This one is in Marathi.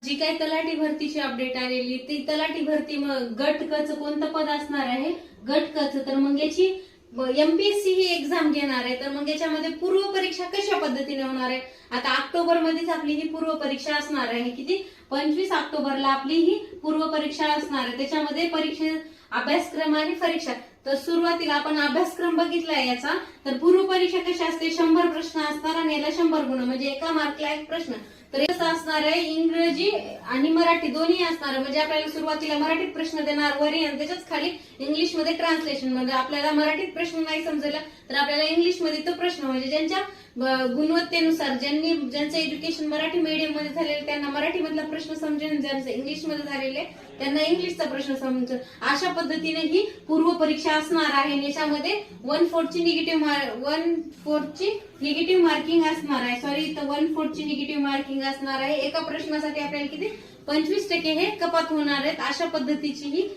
जी काही तलाठी भरतीची अपडेट आलेली ती तलाठी भरती मग गट क चं कोणतं पद असणार आहे? गट क चं. तर मग याची एमपीएससी ही एक्झाम घेणार आहे. तर मग याच्यामध्ये पूर्व परीक्षा कशा पद्धतीने होणार आहे? आता ऑक्टोबर मध्येच आपली ही पूर्व परीक्षा असणार आहे. किती? 25 ऑक्टोबरला आपली ही पूर्व परीक्षा असणार आहे. त्याच्यामध्ये परीक्षे अभ्यासक्रम आणि परीक्षा. तर सुरुवातीला आपण अभ्यासक्रम बघितलाय याचा. तर पूर्व परीक्षा कशी असते? 100 प्रश्न असणार आणि याला 100 गुण, म्हणजे एका मार्कला एक प्रश्न. तर कसं असणार आहे? इंग्रजी आणि मराठी दोन्ही असणार. म्हणजे आपल्याला सुरुवातीला मराठीत प्रश्न देणार वरी आणि त्याच्याच खाली इंग्लिश मध्ये ट्रान्सलेशन. म्हणजे आपल्याला मराठीत प्रश्न नाही समजला तर आपल्याला इंग्लिश मध्ये तो प्रश्न, म्हणजे ज्यांच्या गुणवत्तेनुसार ज्यांचं एज्युकेशन मराठी मीडियम मध्ये झालेलं त्यांना मराठी मधला प्रश्न समजेल, ज्यांचं इंग्लिश मध्ये झालेले त्यांना इंग्लिशचा प्रश्न समजेल. अशा पद्धतीने ही पूर्व परीक्षा असणार आहे. याच्यामध्ये 1/4 ची निगेटिव्ह मार्किंग असणार आहे. सॉरी, इथं 1/4 ची निगेटिव्ह मार्किंग असणार आहे. एका प्रश्नासाठी आपल्याला किती? 25% हे कपात होणार आहेत. अशा पद्धतीची ही